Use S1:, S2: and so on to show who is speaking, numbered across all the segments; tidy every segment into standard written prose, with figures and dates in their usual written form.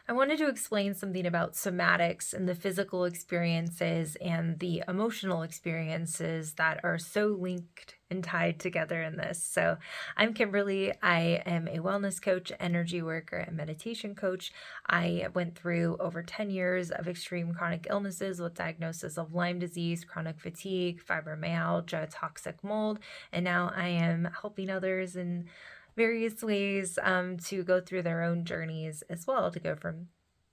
S1: I wanted to explain something about somatics and the physical experiences and the emotional experiences that are so linked and tied together in this. So, I'm Kimberly. I am a wellness coach, energy worker, and meditation coach. I went through over 10 years of extreme chronic illnesses with diagnosis of Lyme disease, chronic fatigue, fibromyalgia, toxic mold, and now I am helping others in various ways to go through their own journeys as well to go from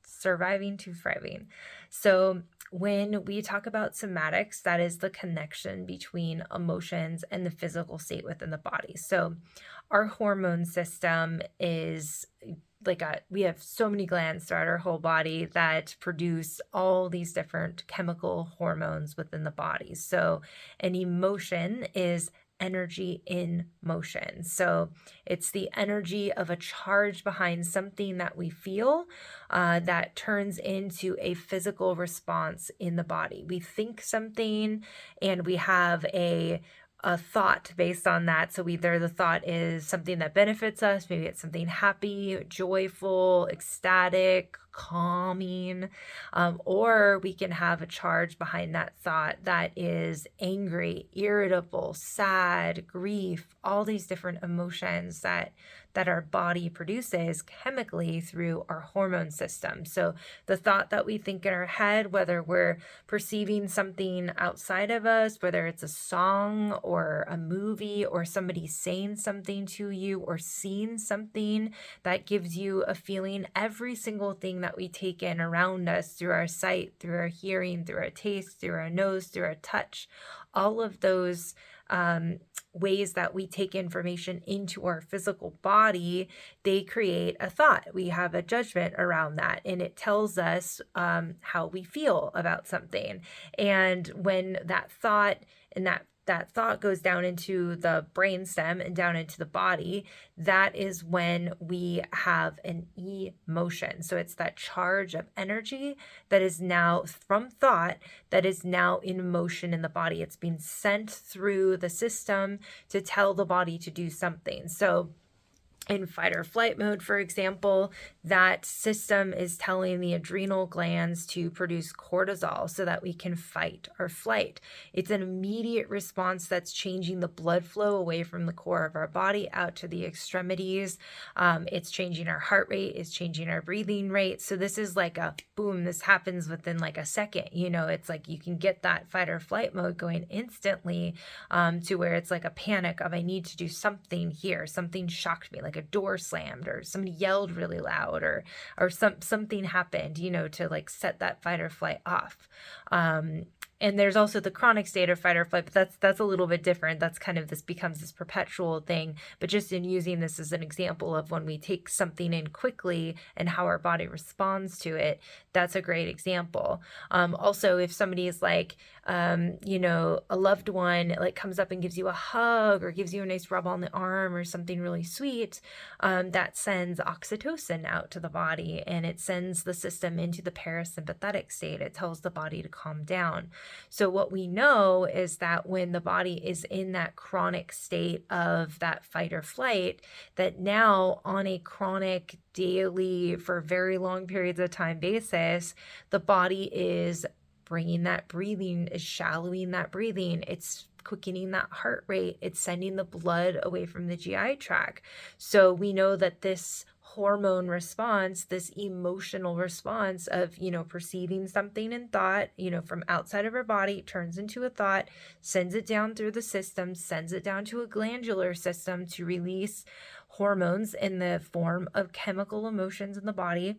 S1: surviving to thriving. So, when we talk about somatics, that is the connection between emotions and the physical state within the body. So, our hormone system is we have so many glands throughout our whole body that produce all these different chemical hormones within the body. So, an emotion is energy in motion. So, it's the energy of a charge behind something that we feel that turns into a physical response in the body. We think something and we have a thought based on that. So either the thought is something that benefits us, maybe it's something happy, joyful, ecstatic, calming, or we can have a charge behind that thought that is angry, irritable, sad, grief, all these different emotions that our body produces chemically through our hormone system. So the thought that we think in our head, whether we're perceiving something outside of us, whether it's a song or a movie or somebody saying something to you or seeing something that gives you a feeling, every single thing that we take in around us through our sight, through our hearing, through our taste, through our nose, through our touch, all of those um, ways that we take information into our physical body, they create a thought. We have a judgment around that, and it tells us how we feel about something. And when that thought and that thought goes down into the brainstem and down into the body, that is when we have an emotion. So it's that charge of energy that is now from thought that is now in motion in the body. It's being sent through the system to tell the body to do something. So in fight or flight mode, for example, that system is telling the adrenal glands to produce cortisol so that we can fight or flight. It's an immediate response that's changing the blood flow away from the core of our body out to the extremities. It's changing our heart rate, it's changing our breathing rate. So this is like a boom, this happens within like a second. It's like you can get that fight or flight mode going instantly to where it's like a panic of I need to do something here. Something shocked me, like a door slammed or somebody yelled really loud or something happened, to like set that fight or flight off. And there's also the chronic state of fight or flight, but that's a little bit different. That's kind of this becomes this perpetual thing. But just in using this as an example of when we take something in quickly and how our body responds to it, that's a great example. Also, if somebody is like, a loved one like comes up and gives you a hug or gives you a nice rub on the arm or something really sweet, that sends oxytocin out to the body and it sends the system into the parasympathetic state. It tells the body to calm down. So what we know is that when the body is in that chronic state of that fight or flight, that now on a chronic daily for very long periods of time basis, the body is bringing that breathing, is shallowing that breathing. It's quickening that heart rate. It's sending the blood away from the GI tract. So we know that this hormone response, this emotional response of, perceiving something in thought, from outside of our body, turns into a thought, sends it down through the system, sends it down to a glandular system to release hormones in the form of chemical emotions in the body.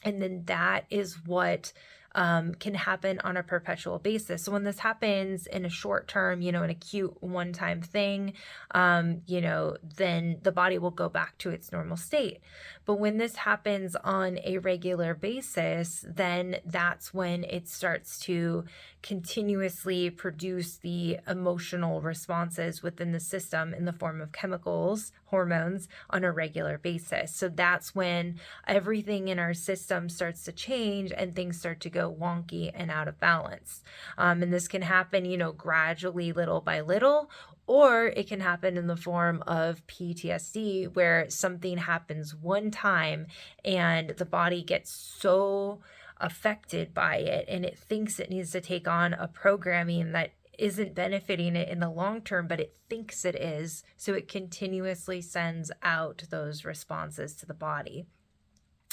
S1: And then that is what can happen on a perpetual basis. So when this happens in a short term, an acute one-time thing, then the body will go back to its normal state. But when this happens on a regular basis, then that's when it starts to continuously produce the emotional responses within the system in the form of chemicals, hormones on a regular basis. So that's when everything in our system starts to change and things start to go wonky and out of balance. And this can happen, gradually, little by little, Or it can happen in the form of PTSD, where something happens one time and the body gets so affected by it and it thinks it needs to take on a programming that isn't benefiting it in the long term, but it thinks it is. So it continuously sends out those responses to the body.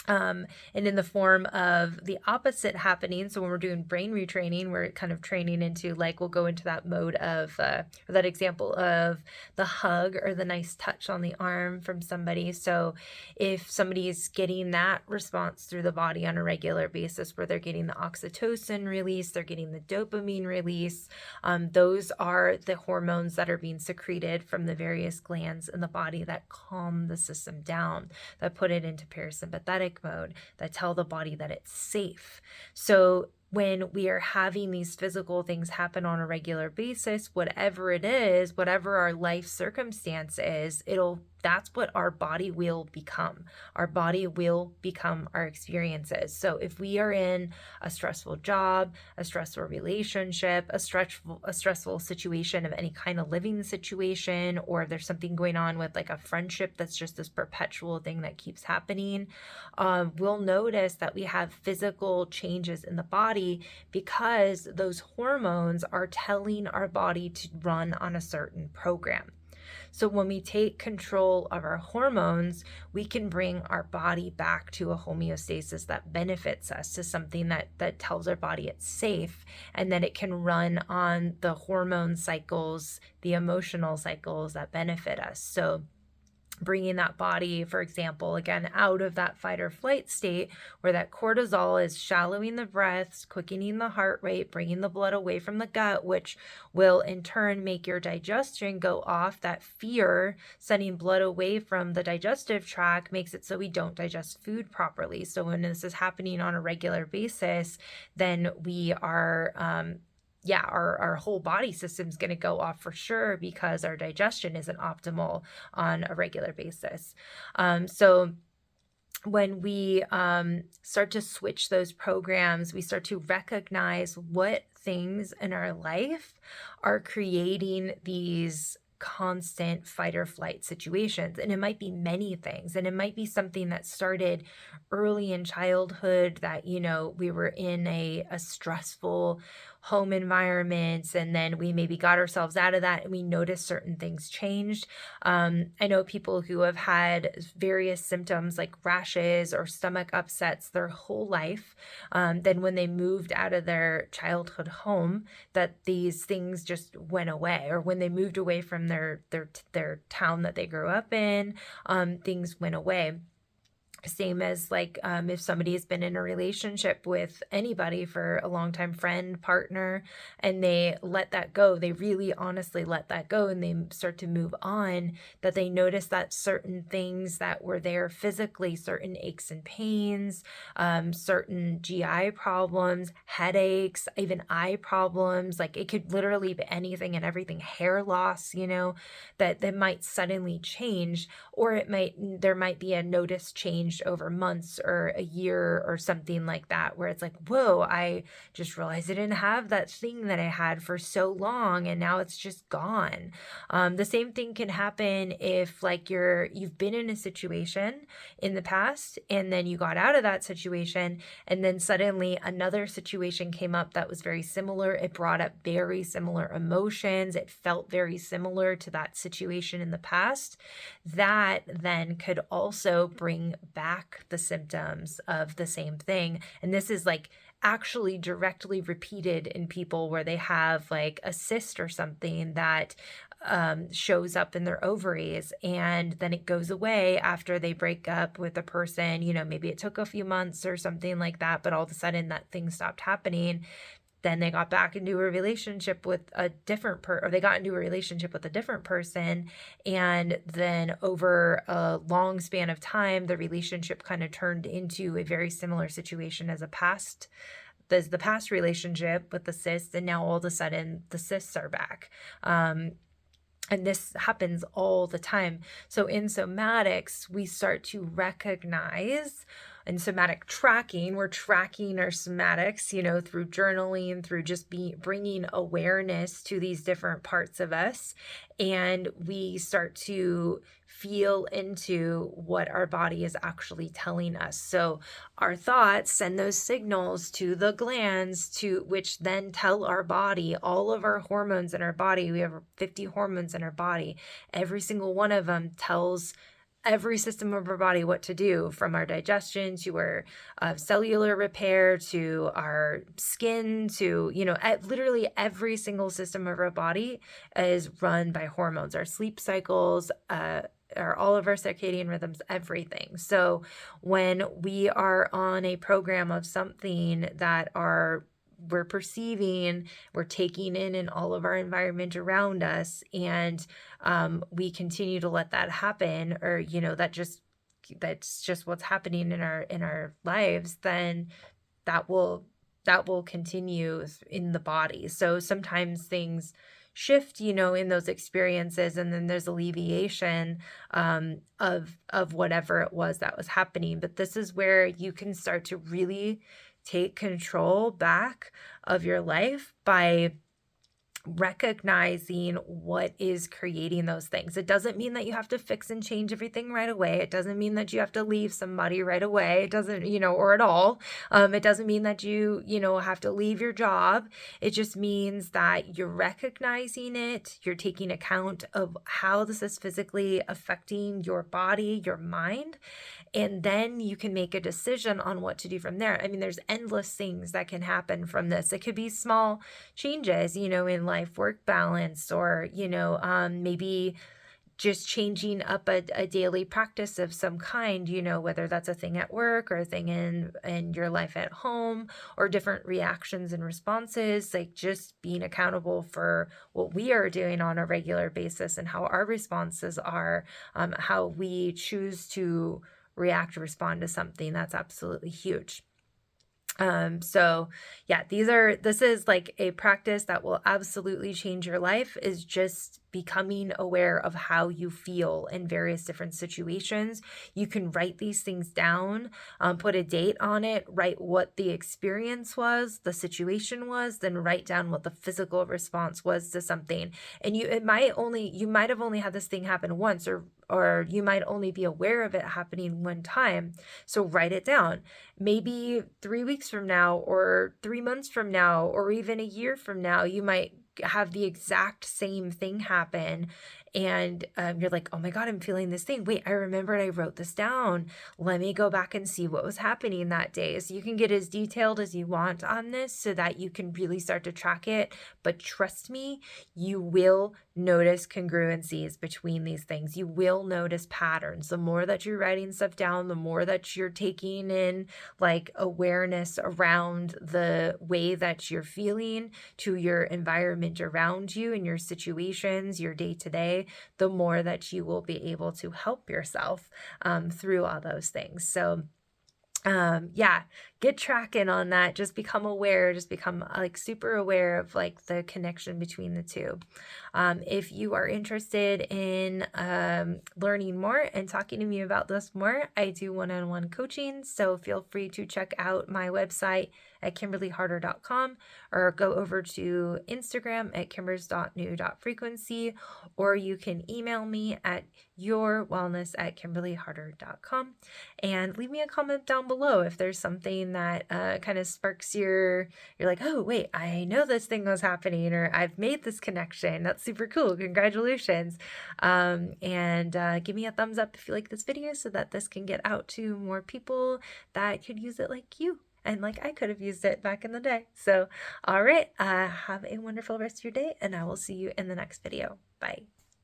S1: And in the form of the opposite happening. So when we're doing brain retraining, we're kind of training into, like, we'll go into that mode of, or that example of the hug or the nice touch on the arm from somebody. So if somebody is getting that response through the body on a regular basis, where they're getting the oxytocin release, they're getting the dopamine release, those are the hormones that are being secreted from the various glands in the body that calm the system down, that put it into parasympathetic mode, that tell the body that it's safe. So when we are having these physical things happen on a regular basis, whatever it is, whatever our life circumstance is, that's what our body will become. Our body will become our experiences. So if we are in a stressful job, a stressful relationship, a stressful situation of any kind of living situation, or if there's something going on with like a friendship that's just this perpetual thing that keeps happening, we'll notice that we have physical changes in the body because those hormones are telling our body to run on a certain program. So when we take control of our hormones, we can bring our body back to a homeostasis that benefits us, to something that tells our body it's safe, and that it can run on the hormone cycles, the emotional cycles that benefit us. So bringing that body, for example, again, out of that fight or flight state where that cortisol is shallowing the breaths, quickening the heart rate, bringing the blood away from the gut, which will in turn make your digestion go off. That fear, sending blood away from the digestive tract, makes it so we don't digest food properly. So when this is happening on a regular basis, then we are, our whole body system is going to go off for sure, because our digestion isn't optimal on a regular basis. So when we start to switch those programs, we start to recognize what things in our life are creating these constant fight or flight situations. And it might be many things. And it might be something that started early in childhood, that, we were in a stressful home environment, and then we maybe got ourselves out of that and we noticed certain things changed. I know people who have had various symptoms like rashes or stomach upsets their whole life. Then when they moved out of their childhood home, that these things just went away, or when they moved away from their town that they grew up in, things went away. Same as like if somebody has been in a relationship with anybody for a long time, friend, partner, and they let that go, they really honestly let that go, and they start to move on, that they notice that certain things that were there physically, certain aches and pains, certain GI problems, headaches, even eye problems, like it could literally be anything and everything, hair loss, that might suddenly change, or there might be a noticed change over months or a year or something like that, where it's like, whoa, I just realized I didn't have that thing that I had for so long, and now it's just gone. The same thing can happen if like you've been in a situation in the past, and then you got out of that situation, and then suddenly another situation came up that was very similar. It brought up very similar emotions. It felt very similar to that situation in the past. That then could also bring back the symptoms of the same thing. And this is like actually directly repeated in people where they have like a cyst or something that shows up in their ovaries, and then it goes away after they break up with a person. Maybe it took a few months or something like that, but all of a sudden that thing stopped happening. Then they got back into a relationship with a different or they got into a relationship with a different person. And then over a long span of time, the relationship kind of turned into a very similar situation as the past relationship with the cysts. And now all of a sudden the cysts are back. And this happens all the time. So in somatics, we start to recognize in somatic tracking, we're tracking our somatics, through journaling, through just bringing awareness to these different parts of us. And we start to feel into what our body is actually telling us. So our thoughts send those signals to the glands, to which then tell our body all of our hormones in our body. We have 50 hormones in our body. Every single one of them tells every system of our body what to do, from our digestion to our cellular repair to our skin to, literally every single system of our body is run by hormones. Our sleep cycles, all of our circadian rhythms, everything. So when we are on a program of something that we're perceiving, we're taking in all of our environment around us, and we continue to let that happen, or that's just what's happening in our lives, then that will continue in the body. So sometimes things shift, in those experiences, and then there's alleviation of whatever it was that was happening. But this is where you can start to really take control back of your life by recognizing what is creating those things. It doesn't mean that you have to fix and change everything right away. It doesn't mean that you have to leave somebody right away. It doesn't, or at all. It doesn't mean that you have to leave your job. It just means that you're recognizing it. You're taking account of how this is physically affecting your body, your mind, and then you can make a decision on what to do from there. I mean, there's endless things that can happen from this. It could be small changes, in life-work balance, or, maybe just changing up a daily practice of some kind, whether that's a thing at work or a thing in your life at home, or different reactions and responses, like just being accountable for what we are doing on a regular basis and how our responses are, how we choose to react or respond to something. That's absolutely huge. So yeah, this is like a practice that will absolutely change your life, is just becoming aware of how you feel in various different situations. You can write these things down, put a date on it, write what the experience was, the situation was, then write down what the physical response was to something. And you might have only had this thing happen once, or you might only be aware of it happening one time. So write it down. Maybe 3 weeks from now, or 3 months from now, or even a year from now, you might have the exact same thing happen, and you're like, oh my God, I'm feeling this thing. Wait, I remembered I wrote this down. Let me go back and see what was happening that day. So you can get as detailed as you want on this so that you can really start to track it. But trust me, you will notice congruencies between these things. You will notice patterns. The more that you're writing stuff down, the more that you're taking in like awareness around the way that you're feeling, to your environment around you and your situations, your day to day, the more that you will be able to help yourself through all those things. So yeah, get tracking on that. Just become aware, just become like super aware of like the connection between the two. If you are interested in learning more and talking to me about this more, I do one-on-one coaching. So feel free to check out my website at KimberlyHarder.com, or go over to Instagram at kimbers.new.frequency, or you can email me at yourwellness@KimberlyHarder.com, and leave me a comment down below if there's something that kind of sparks you're like, oh wait, I know this thing was happening, or I've made this connection. That's super cool. Congratulations. And give me a thumbs up if you like this video, so that this can get out to more people that could use it like you. And like I could have used it back in the day. So, all right, have a wonderful rest of your day, and I will see you in the next video. Bye.